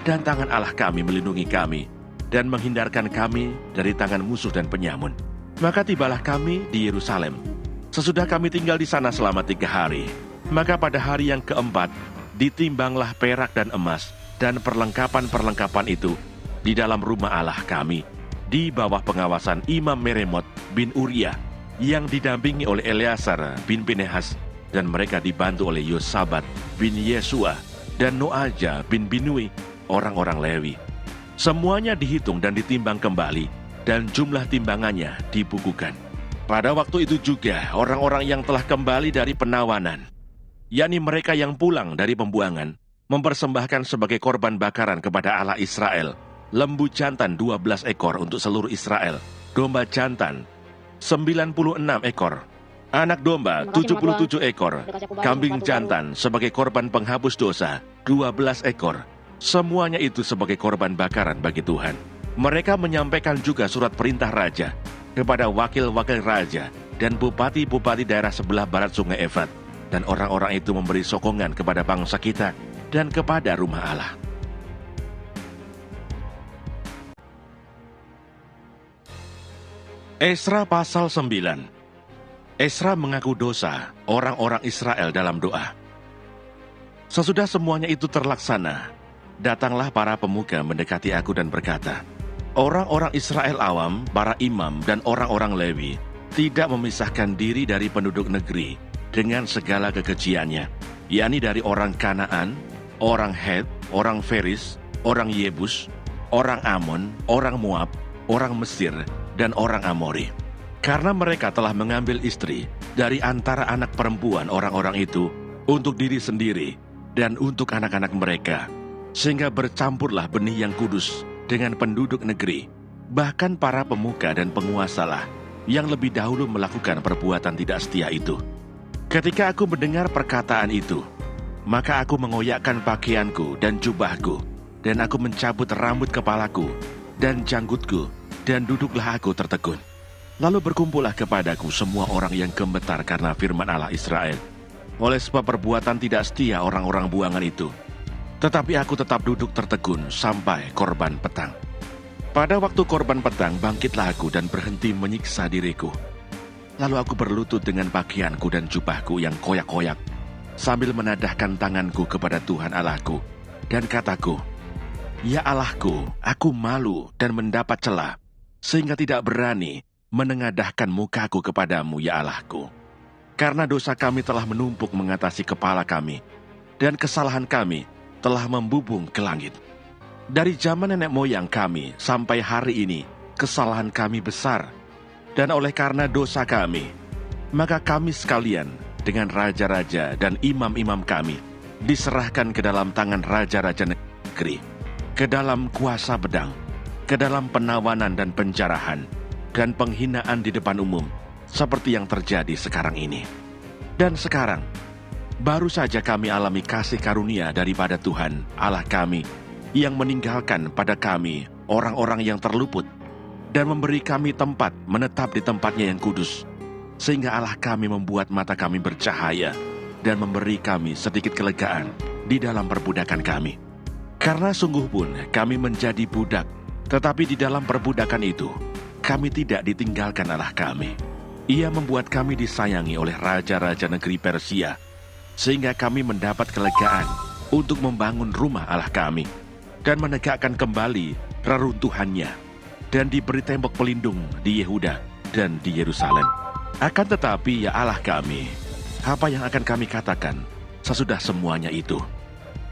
dan tangan Allah kami melindungi kami dan menghindarkan kami dari tangan musuh dan penyamun. Maka tibalah kami di Yerusalem. Sesudah kami tinggal di sana selama 3 hari, maka pada hari yang keempat ditimbanglah perak dan emas dan perlengkapan-perlengkapan itu di dalam rumah Allah kami, di bawah pengawasan Imam Meremot bin Uriah, yang didampingi oleh Eleazar bin Pinehas, dan mereka dibantu oleh Yosabat bin Yesua dan Noaja bin Binui, orang-orang Lewi. Semuanya dihitung dan ditimbang kembali, dan jumlah timbangannya dibukukan. Pada waktu itu juga orang-orang yang telah kembali dari penawanan, yakni mereka yang pulang dari pembuangan, mempersembahkan sebagai korban bakaran kepada Allah Israel, lembu jantan 12 ekor untuk seluruh Israel, domba jantan 96 ekor, anak domba 77 ekor, kambing jantan sebagai korban penghapus dosa 12 ekor. Semuanya itu sebagai korban bakaran bagi Tuhan. Mereka menyampaikan juga surat perintah raja kepada wakil-wakil raja dan bupati-bupati daerah sebelah barat sungai Efrat. Dan orang-orang itu memberi sokongan kepada bangsa kita dan kepada rumah Allah. Esra pasal 9. Esra mengaku dosa orang-orang Israel dalam doa. Sesudah semuanya itu terlaksana, datanglah para pemuka mendekati aku dan berkata, orang-orang Israel awam, para imam dan orang-orang Lewi tidak memisahkan diri dari penduduk negeri dengan segala kekejiannya, yakni dari orang Kanaan, orang Het, orang Feris, orang Yebus, orang Amon, orang Moab, orang Mesir, dan orang Amori. Karena mereka telah mengambil istri dari antara anak perempuan orang-orang itu untuk diri sendiri dan untuk anak-anak mereka, sehingga bercampurlah benih yang kudus dengan penduduk negeri. Bahkan para pemuka dan penguasalah yang lebih dahulu melakukan perbuatan tidak setia itu. Ketika aku mendengar perkataan itu, maka aku mengoyakkan pakaianku dan jubahku, dan aku mencabut rambut kepalaku dan janggutku, dan duduklah aku tertegun. Lalu berkumpullah kepadaku semua orang yang gemetar karena firman Allah Israel, oleh sebab perbuatan tidak setia orang-orang buangan itu. Tetapi aku tetap duduk tertegun sampai korban petang. Pada waktu korban petang bangkitlah aku dan berhenti menyiksa diriku. Lalu aku berlutut dengan pakaianku dan jubahku yang koyak-koyak, sambil menadahkan tanganku kepada Tuhan Allahku, dan kataku, ya Allahku, aku malu dan mendapat celah, sehingga tidak berani menengadahkan mukaku kepadamu, ya Allahku. Karena dosa kami telah menumpuk mengatasi kepala kami, dan kesalahan kami telah membubung ke langit. Dari zaman nenek moyang kami sampai hari ini, kesalahan kami besar. Dan oleh karena dosa kami, maka kami sekalian dengan raja-raja dan imam-imam kami diserahkan ke dalam tangan raja-raja negeri, ke dalam kuasa pedang, ke dalam penawanan dan penjarahan, dan penghinaan di depan umum, seperti yang terjadi sekarang ini. Dan sekarang, baru saja kami alami kasih karunia daripada Tuhan Allah kami, yang meninggalkan pada kami orang-orang yang terluput, dan memberi kami tempat menetap di tempatnya yang kudus, sehingga Allah kami membuat mata kami bercahaya, dan memberi kami sedikit kelegaan di dalam perbudakan kami. Karena sungguh pun kami menjadi budak, tetapi di dalam perbudakan itu, kami tidak ditinggalkan Allah kami. Ia membuat kami disayangi oleh raja-raja negeri Persia, sehingga kami mendapat kelegaan untuk membangun rumah Allah kami, dan menegakkan kembali reruntuhannya, dan diberi tembok pelindung di Yehuda dan di Yerusalem. Akan tetapi ya Allah kami, apa yang akan kami katakan sesudah semuanya itu?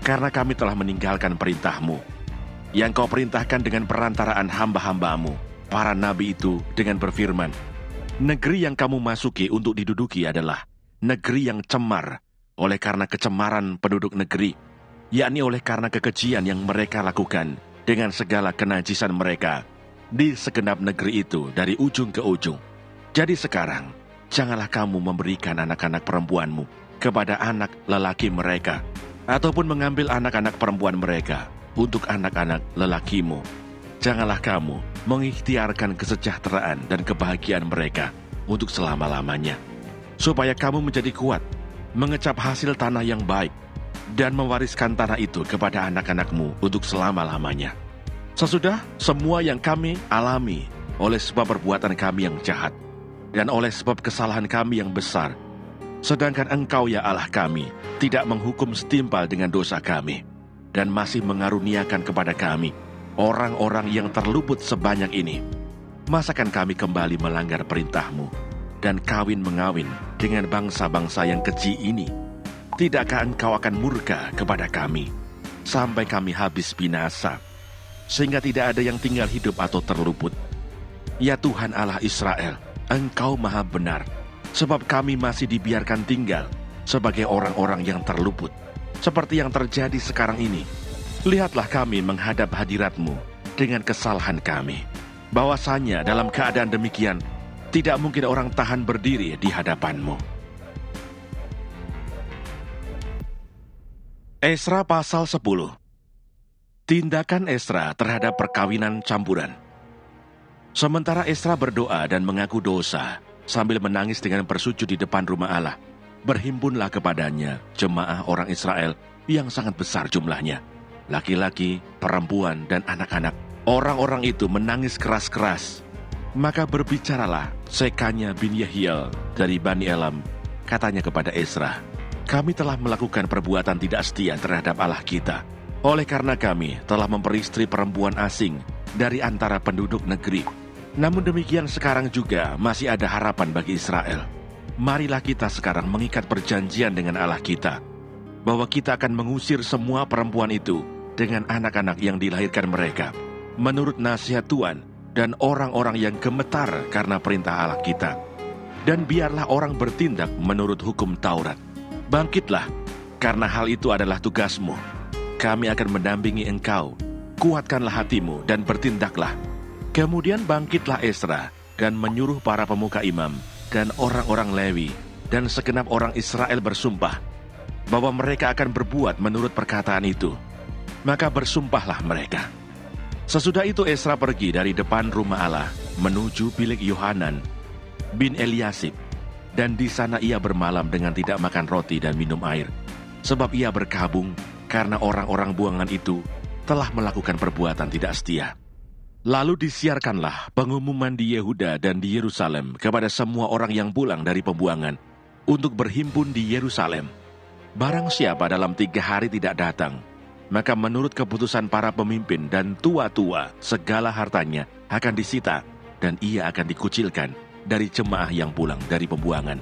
Karena kami telah meninggalkan perintah-Mu, yang Kau perintahkan dengan perantaraan hamba-hambamu, para nabi itu, dengan berfirman, negeri yang kamu masuki untuk diduduki adalah negeri yang cemar, oleh karena kecemaran penduduk negeri, yakni oleh karena kekejian yang mereka lakukan dengan segala kenajisan mereka di segenap negeri itu dari ujung ke ujung. Jadi sekarang, janganlah kamu memberikan anak-anak perempuanmu kepada anak lelaki mereka, ataupun mengambil anak-anak perempuan mereka untuk anak-anak lelakimu. Janganlah kamu mengikhtiarkan kesejahteraan dan kebahagiaan mereka untuk selama-lamanya, supaya kamu menjadi kuat, mengecap hasil tanah yang baik, dan mewariskan tanah itu kepada anak-anakmu untuk selama-lamanya. Sesudah semua yang kami alami oleh sebab perbuatan kami yang jahat, dan oleh sebab kesalahan kami yang besar, sedangkan Engkau ya Allah kami tidak menghukum setimpal dengan dosa kami, dan masih mengaruniakan kepada kami orang-orang yang terluput sebanyak ini, masakan kami kembali melanggar perintah-Mu dan kawin-mengawin dengan bangsa-bangsa yang keji ini? Tidakkah Engkau akan murka kepada kami sampai kami habis binasa, sehingga tidak ada yang tinggal hidup atau terluput? Ya Tuhan Allah Israel, Engkau maha benar, sebab kami masih dibiarkan tinggal sebagai orang-orang yang terluput, seperti yang terjadi sekarang ini. Lihatlah kami menghadap hadirat-Mu dengan kesalahan kami. Bahwasanya dalam keadaan demikian, tidak mungkin orang tahan berdiri di hadapan-Mu. Esra pasal 10. Tindakan Esra terhadap perkawinan campuran. Sementara Esra berdoa dan mengaku dosa, sambil menangis dengan bersujud di depan rumah Allah, berhimpunlah kepadanya jemaah orang Israel yang sangat besar jumlahnya, laki-laki, perempuan, dan anak-anak. Orang-orang itu menangis keras-keras. Maka berbicaralah Sekanya bin Yehiel dari Bani Elam, katanya kepada Esra, kami telah melakukan perbuatan tidak setia terhadap Allah kita, oleh karena kami telah memperistri perempuan asing dari antara penduduk negeri. Namun demikian sekarang juga masih ada harapan bagi Israel. Marilah kita sekarang mengikat perjanjian dengan Allah kita, bahwa kita akan mengusir semua perempuan itu dengan anak-anak yang dilahirkan mereka, menurut nasihat Tuhan dan orang-orang yang gemetar karena perintah Allah kita. Dan biarlah orang bertindak menurut hukum Taurat. Bangkitlah, karena hal itu adalah tugasmu. Kami akan mendampingi engkau. Kuatkanlah hatimu dan bertindaklah. Kemudian bangkitlah Esra dan menyuruh para pemuka imam dan orang-orang Lewi dan segenap orang Israel bersumpah bahwa mereka akan berbuat menurut perkataan itu. Maka bersumpahlah mereka. Sesudah itu Esra pergi dari depan rumah Allah menuju bilik Yohanan bin Eliasib, dan di sana ia bermalam dengan tidak makan roti dan minum air, sebab ia berkabung karena orang-orang buangan itu telah melakukan perbuatan tidak setia. Lalu disiarkanlah pengumuman di Yehuda dan di Yerusalem kepada semua orang yang pulang dari pembuangan untuk berhimpun di Yerusalem. Barang siapa dalam 3 hari tidak datang, maka menurut keputusan para pemimpin dan tua-tua, segala hartanya akan disita dan ia akan dikucilkan dari jemaah yang pulang dari pembuangan.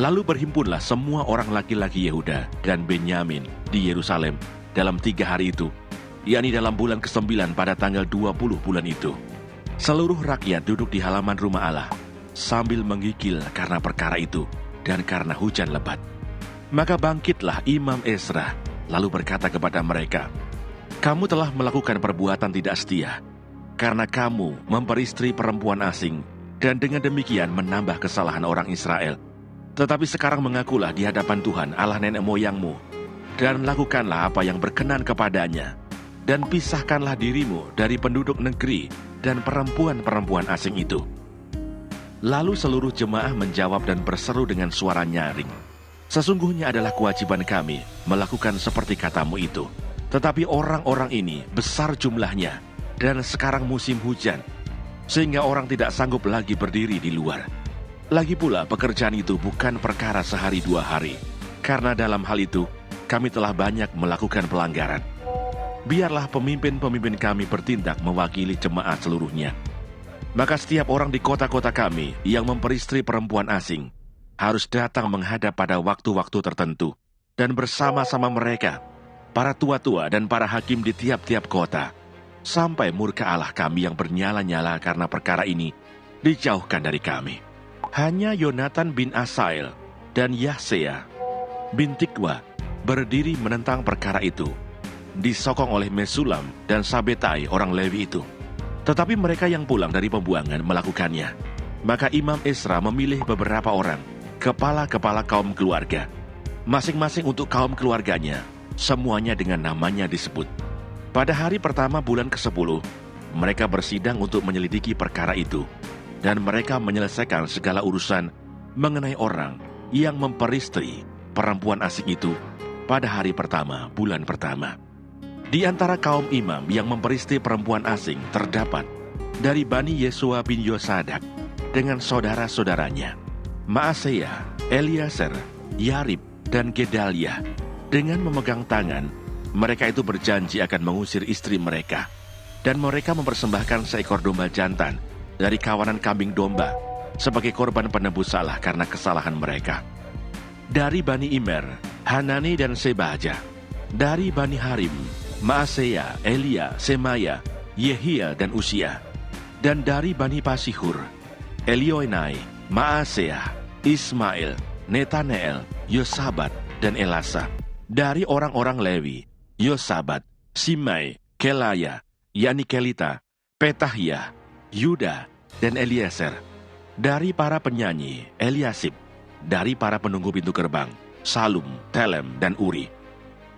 Lalu berhimpunlah semua orang laki-laki Yehuda dan Benyamin di Yerusalem dalam 3 hari itu, yakni dalam bulan ke-9 pada tanggal 20 bulan itu. Seluruh rakyat duduk di halaman rumah Allah sambil menggigil karena perkara itu dan karena hujan lebat. Maka bangkitlah Imam Esra, lalu berkata kepada mereka, kamu telah melakukan perbuatan tidak setia, karena kamu memperistri perempuan asing, dan dengan demikian menambah kesalahan orang Israel. Tetapi sekarang mengakulah di hadapan Tuhan Allah nenek moyangmu, dan lakukanlah apa yang berkenan kepadanya, dan pisahkanlah dirimu dari penduduk negeri dan perempuan-perempuan asing itu. Lalu seluruh jemaah menjawab dan berseru dengan suara nyaring, sesungguhnya adalah kewajiban kami melakukan seperti katamu itu. Tetapi orang-orang ini besar jumlahnya, dan sekarang musim hujan, sehingga orang tidak sanggup lagi berdiri di luar. Lagi pula pekerjaan itu bukan perkara sehari 2 hari, karena dalam hal itu kami telah banyak melakukan pelanggaran. Biarlah pemimpin-pemimpin kami bertindak mewakili jemaat seluruhnya. Maka setiap orang di kota-kota kami yang memperistri perempuan asing harus datang menghadap pada waktu-waktu tertentu, dan bersama-sama mereka, para tua-tua dan para hakim di tiap-tiap kota, sampai murka Allah kami yang bernyala-nyala karena perkara ini dijauhkan dari kami. Hanya Yonatan bin Asael dan Yahsea bin Tikwa berdiri menentang perkara itu, disokong oleh Mesulam dan Sabetai orang Lewi itu. Tetapi mereka yang pulang dari pembuangan melakukannya. Maka Imam Esra memilih beberapa orang, kepala-kepala kaum keluarga, masing-masing untuk kaum keluarganya, semuanya dengan namanya disebut. Pada hari pertama bulan ke-10, mereka bersidang untuk menyelidiki perkara itu, dan mereka menyelesaikan segala urusan mengenai orang yang memperistri perempuan asing itu pada hari pertama bulan pertama. Di antara kaum imam yang memperistri perempuan asing terdapat dari Bani Yesua bin Yosadak dengan saudara-saudaranya, Maaseya, Eliezer, Yarib, dan Gedalia. Dengan memegang tangan, mereka itu berjanji akan mengusir istri mereka, dan mereka mempersembahkan seekor domba jantan dari kawanan kambing domba sebagai korban penebus salah karena kesalahan mereka. Dari Bani Imer, Hanani dan Sebaja. Dari Bani Harim, Maaseya, Elia, Semaya, Yehiel, dan Usia. Dan dari Bani Pasihur, Elioenai, Maaseah, Ismail, Netaneel, Yosabat, dan Elasa. Dari orang-orang Lewi, Yosabat, Simei, Kelaya, Yanikelita, Petahia, Yuda, dan Eliezer. Dari para penyanyi, Eliasib. Dari para penunggu pintu gerbang, Salum, Telem, dan Uri.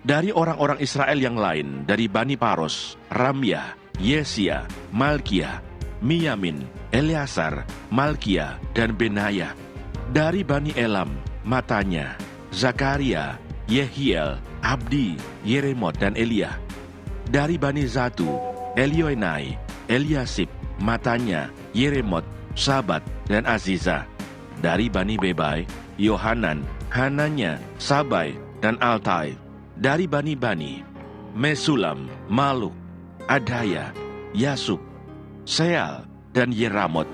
Dari orang-orang Israel yang lain, dari Bani Paros, Ramyah, Yesia, Malkia, Miyamin, Eleazar, Malkia, dan Benaya. Dari Bani Elam, Matanya, Zakaria, Yehiel, Abdi, Yeremot, dan Elia. Dari Bani Zatu, Elioenai, Eliasib, Matanya, Yeremot, Sabat, dan Aziza. Dari Bani Bebai, Yohanan, Hananya, Sabai, dan Altai. Dari Bani, Mesulam, Maluk, Adaya, Yasub, Seal, dan Yeramot.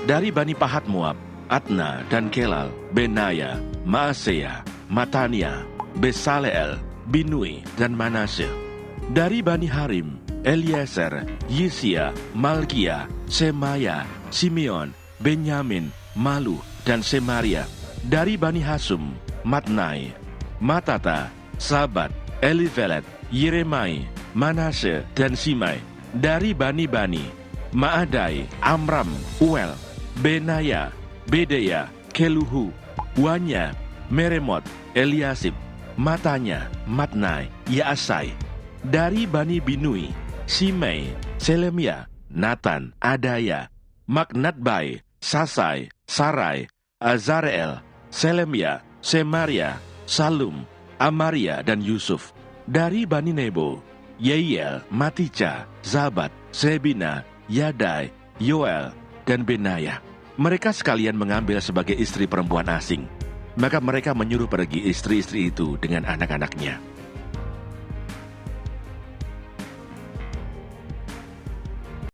Dari Bani Pahat Moab, Adna dan Kelal, Benaya, Maaseah, Matania, Besaleel, Binui, dan Manasye. Dari Bani Harim, Eliezer, Yisia, Malkia, Semaya, Simeon, Benyamin, Malu, dan Semaria. Dari Bani Hasum, Matnai, Matata, Sabat, Elifelet, Yeremai, Manasye, dan Simai. Dari Bani, Maadai, Amram, Uel, Benaya, Bedeya, Keluhu, Wanya, Meremot, Eliasib, Matanya, Matnai, Yaasai. Dari Bani Binui, Simei, Selemia, Natan, Adaya, Maknatbai, Sasai, Sarai, Azareel, Selemia, Semaria, Salum, Amaria, dan Yusuf. Dari Bani Nebo, Yeiel, Matica, Zabat, Sebina, Yadai, Yoel, dan Benaya. Mereka sekalian mengambil sebagai istri perempuan asing. Maka mereka menyuruh pergi istri-istri itu dengan anak-anaknya.